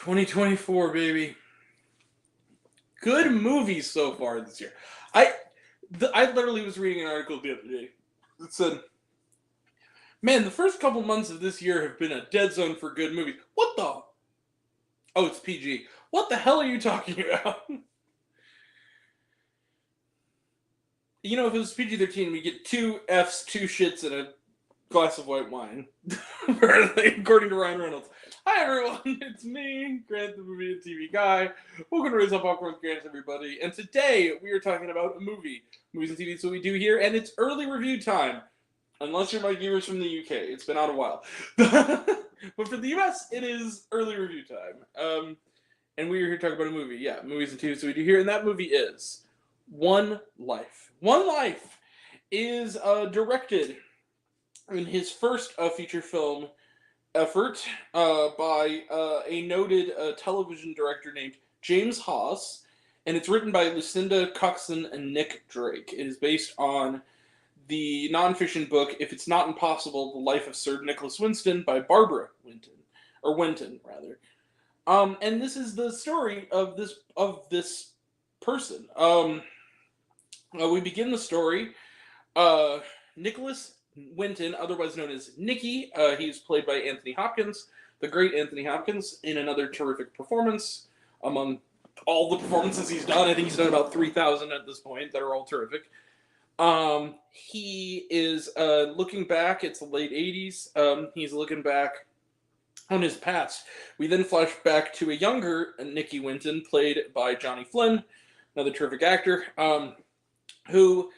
2024, baby. Good movies so far this year. I literally was reading an article the other day that said, "Man, the first couple months of this year have been a dead zone for good movies." What the? Oh, it's PG. What the hell are you talking about? If it was PG-13, we get 2 Fs, 2 shits, and a glass of white wine. According to Ryan Reynolds. Hi everyone, it's me, Grant the Movie and TV Guy. Welcome to Raise Up Popcorn with Grant, everybody. And today we are talking about a movie. Movies and TV is what we do here, and it's early review time. Unless you're my viewers from the UK. It's been out a while. But for the US, it is early review time. And we are here to talk about a movie. Yeah, movies and TV is what we do here, and that movie is One Life. One Life is directed in his first feature film effort by a noted television director named James Hawes, and it's written by Lucinda Coxon and Nick Drake. It is based on the nonfiction book If It's Not Impossible, The Life of Sir Nicholas Winston by Barbara Winton, rather. And this is the story of this person. We begin the story. Nicholas Winton, otherwise known as Nicky, he's played by Anthony Hopkins, the great Anthony Hopkins, in another terrific performance. Among all the performances he's done, I think he's done about 3,000 at this point that are all terrific. He is looking back, it's the late 80s, he's looking back on his past. We then flash back to a younger Nicky Winton, played by Johnny Flynn, another terrific actor, who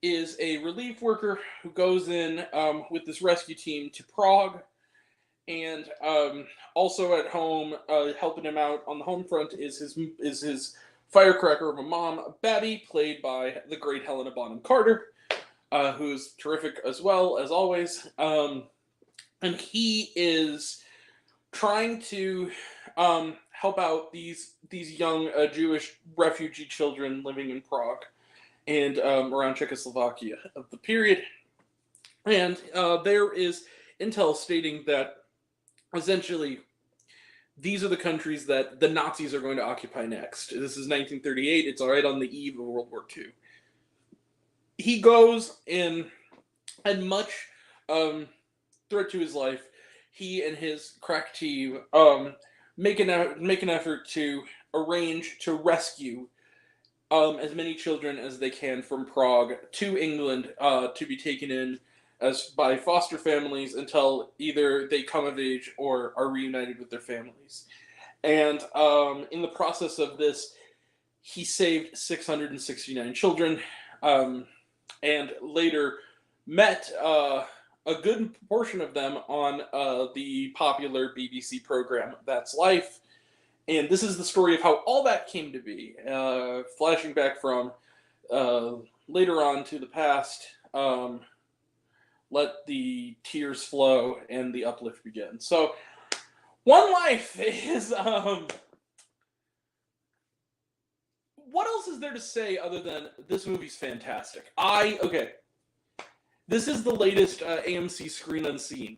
is a relief worker who goes in with this rescue team to Prague, and also at home, helping him out on the home front is his firecracker of a mom, Babby, played by the great Helena Bonham Carter, who's terrific as well, as always. And he is trying to help out these young Jewish refugee children living in Prague and around Czechoslovakia of the period. And there is intel stating that essentially these are the countries that the Nazis are going to occupy next. This is 1938. It's right on the eve of World War II. He goes in, and much threat to his life, he and his crack team make an effort to arrange to rescue as many children as they can from Prague to England to be taken in as by foster families until either they come of age or are reunited with their families. And in the process of this, he saved 669 children, and later met a good portion of them on the popular BBC program That's Life. And this is the story of how all that came to be, flashing back from later on to the past. Let the tears flow and the uplift begin. So, One Life is... what else is there to say other than this movie's fantastic? This is the latest AMC Screen Unseen.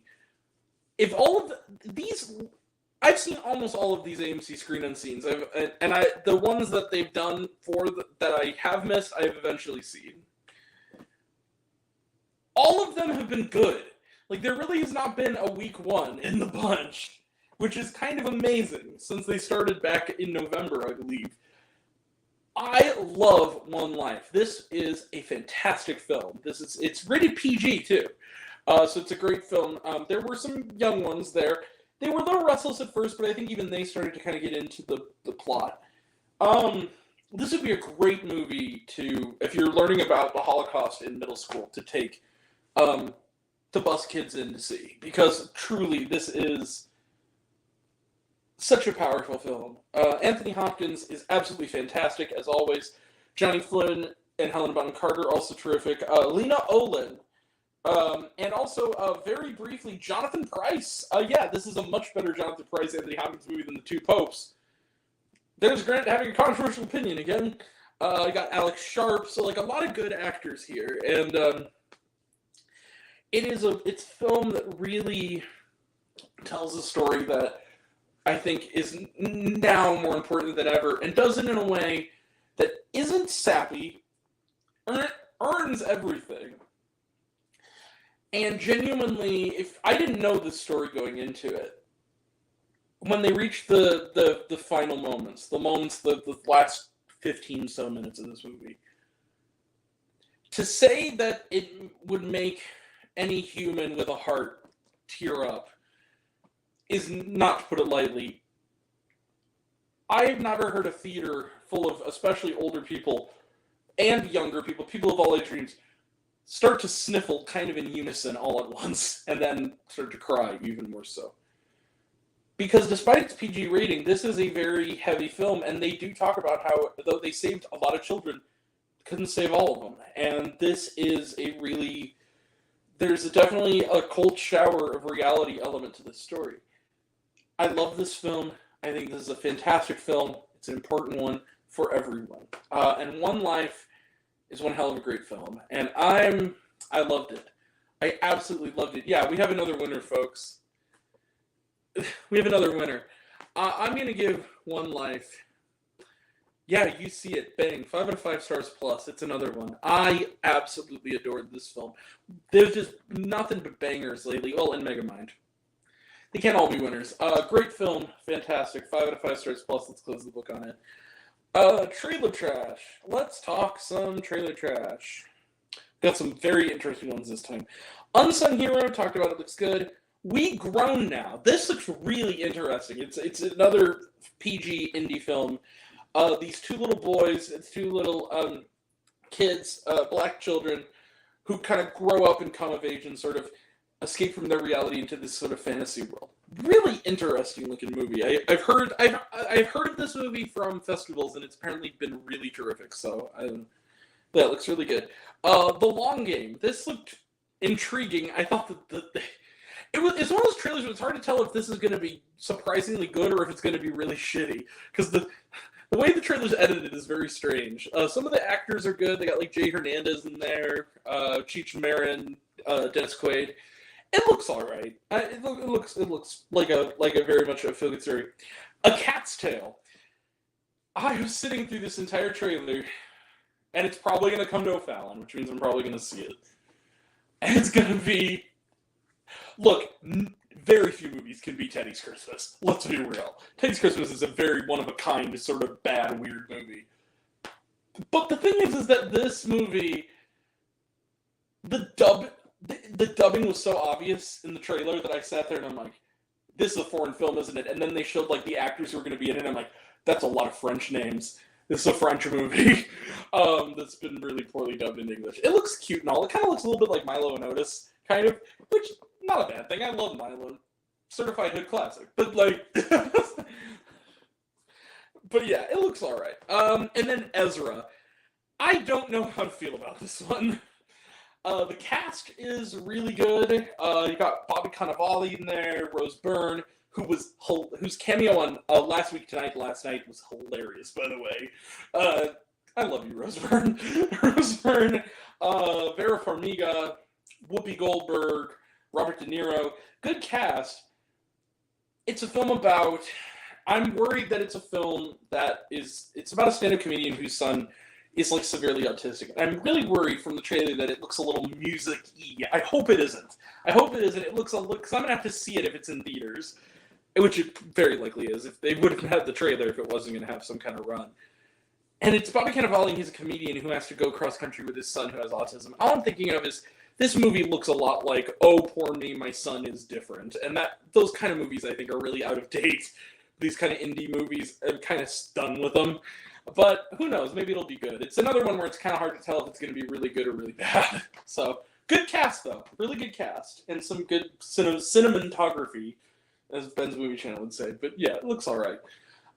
If all of these... I've seen almost all of these AMC Screen Unseens, the ones that they've done that I have missed, I've eventually seen. All of them have been good. Like, there really has not been a weak one in the bunch, which is kind of amazing, since they started back in November, I believe. I love One Life. This is a fantastic film. It's rated PG, too. So it's a great film. There were some young ones there. They were a little restless at first, but I think even they started to kind of get into the plot. This would be a great movie if you're learning about the Holocaust in middle school, to take, to bust kids in to see. Because truly, this is such a powerful film. Anthony Hopkins is absolutely fantastic, as always. Johnny Flynn and Helena Bonham Carter, also terrific. Lena Olin. And also, very briefly, Jonathan Pryce. This is a much better Jonathan Pryce Anthony Hopkins movie than The Two Popes. There's Grant having a controversial opinion again. I got Alex Sharp, so like a lot of good actors here, and it's a film that really tells a story that I think is now more important than ever, and does it in a way that isn't sappy, earns everything. And genuinely, if I didn't know the story going into it, when they reach the final moments, the last 15 so minutes of this movie, to say that it would make any human with a heart tear up is, not to put it lightly. I've never heard a theater full of especially older people and younger people, people of all age ranges, start to sniffle kind of in unison all at once and then start to cry even more so. Because despite its PG rating, this is a very heavy film, and they do talk about how, though they saved a lot of children, couldn't save all of them. And this is a really, there's definitely a cold shower of reality element to this story. I love this film. I think this is a fantastic film. It's an important one for everyone. And One Life is one hell of a great film. And I loved it. I absolutely loved it. Yeah, we have another winner, folks. We have another winner. I'm going to give One Life. Yeah, you see it. Bang. 5 out of 5 stars plus. It's another one. I absolutely adored this film. There's just nothing but bangers lately. Well, in Megamind. They can't all be winners. Great film. Fantastic. 5 out of 5 stars plus. Let's close the book on it. Trailer trash. Let's talk some trailer trash. Got some very interesting ones this time. Unsung Hero. Talked about it. Looks good. We Grown Now. This looks really interesting. It's another PG indie film. These two little boys, it's two little kids, black children, who kind of grow up and come of age and sort of escape from their reality into this sort of fantasy world. Really interesting looking movie. I've heard of this movie from festivals, and it's apparently been really terrific. So that looks really good. The Long Game. This looked intriguing. I thought that it's one of those trailers where it's hard to tell if this is going to be surprisingly good or if it's going to be really shitty, because the way the trailer's edited is very strange. Some of the actors are good. They got like Jay Hernandez in there, Cheech Marin, Dennis Quaid. It looks all right. It looks like a very much a feel-good story. A Cat's Tale. I was sitting through this entire trailer, and it's probably going to come to O'Fallon, which means I'm probably going to see it. And it's going to be... Look, very few movies can be Teddy's Christmas. Let's be real. Teddy's Christmas is a very one-of-a-kind, sort of bad, weird movie. But the thing is that this movie, the dubbing was so obvious in the trailer that I sat there and I'm like, this is a foreign film, isn't it? And then they showed like the actors who were going to be in it, and I'm like, that's a lot of French names. This is a French movie that's been really poorly dubbed in English. It looks cute and all. It kind of looks a little bit like Milo and Otis, kind of, which, not a bad thing. I love Milo. Certified hood classic. But, like, but yeah, it looks all right. And then Ezra. I don't know how to feel about this one. The cast is really good. You got Bobby Cannavale in there, Rose Byrne, whose cameo on Last Night was hilarious, by the way. I love you, Rose Byrne. Rose Byrne, Vera Farmiga, Whoopi Goldberg, Robert De Niro. Good cast. It's a film about... I'm worried that it's a film that is... It's about a stand-up comedian whose son is like severely autistic. I'm really worried from the trailer that it looks a little music-y. I hope it isn't. It looks a little... Because I'm going to have to see it if it's in theaters. Which it very likely is. If they would have had the trailer if it wasn't going to have some kind of run. And it's Bobby Cannavale, and he's a comedian who has to go cross-country with his son who has autism. All I'm thinking of is... This movie looks a lot like, oh, poor me, my son is different. And those kind of movies, I think, are really out of date. These kind of indie movies, I'm kind of done with them. But who knows? Maybe it'll be good. It's another one where it's kind of hard to tell if it's going to be really good or really bad. So, good cast, though. Really good cast. And some good cinematography, as Ben's Movie Channel would say. But yeah, it looks all right.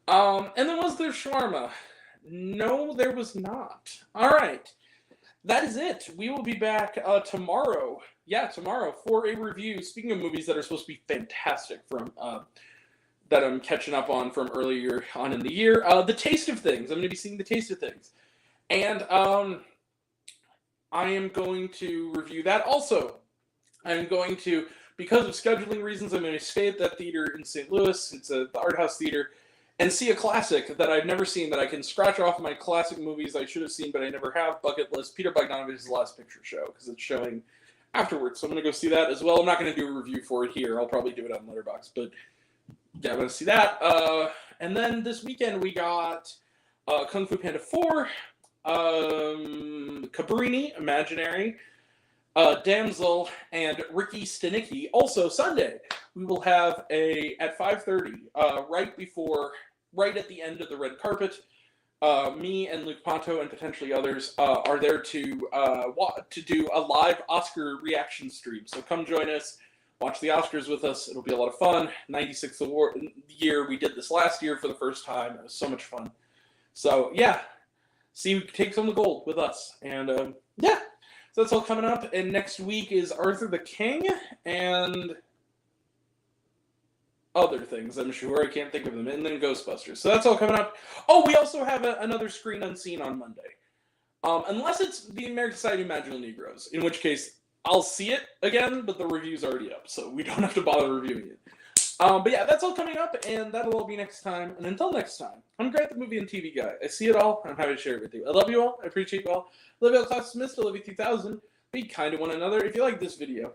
And then was there shawarma? No, there was not. All right. That is it. We will be back tomorrow. Yeah, tomorrow for a review. Speaking of movies that are supposed to be fantastic from that I'm catching up on from earlier on in the year, The Taste of Things. I'm going to be seeing The Taste of Things, and I am going to review that. Also, I'm going to because of scheduling reasons, I'm going to stay at that theater in St. Louis. It's the Art House Theater, and see a classic that I've never seen that I can scratch off my classic movies I should have seen but I never have bucket list. Peter Bogdanovich's Last Picture Show, because it's showing afterwards. So I'm going to go see that as well. I'm not going to do a review for it here. I'll probably do it on Letterboxd, but yeah, I'm going to see that. And then this weekend we got Kung Fu Panda 4, Cabrini, Imaginary, Damsel, and Ricky Stenicki. Also Sunday, we will have at 5:30, right at the end of the red carpet. Me and Luke Ponto and potentially others are there to do a live Oscar reaction stream. So come join us, watch the Oscars with us. It'll be a lot of fun. 96th award year. We did this last year for the first time. It was so much fun. So yeah, see who takes home the gold with us. And yeah, so that's all coming up. And next week is Arthur the King and other things, I'm sure. I can't think of them. And then Ghostbusters. So that's all coming up. Oh, we also have another Screen Unseen on Monday. Unless it's the American Society of Magical Negroes, in which case I'll see it again, but the review's already up, so we don't have to bother reviewing it. But yeah, that's all coming up, and that'll all be next time. And until next time, I'm Grant, the movie and TV guy. I see it all, and I'm happy to share it with you. I love you all. I appreciate you all. I love you all, Class Smith. I love you 3000. Be kind to one another. If you like this video,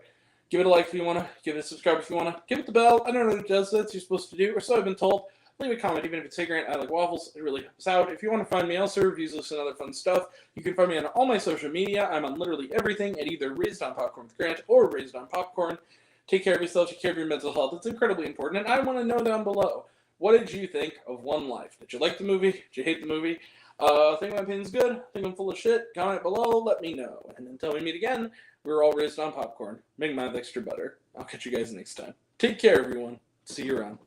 give it a like if you want to. Give it a subscribe if you want to. Give it the bell. I don't know what it does. That's what you're supposed to do, or so I've been told. Leave a comment, even if it's, hey Grant, I like waffles. It really helps out. If you want to find me elsewhere, reviews, listen to other fun stuff, you can find me on all my social media. I'm on literally everything at either Raised on Popcorn with Grant or Raised on Popcorn. Take care of yourself. Take care of your mental health. It's incredibly important. And I want to know down below, what did you think of One Life? Did you like the movie? Did you hate the movie? Think my opinion's good? Think I'm full of shit? Comment below. Let me know. And until we meet again, we're all raised on popcorn. Make mine with extra butter. I'll catch you guys next time. Take care, everyone. See you around.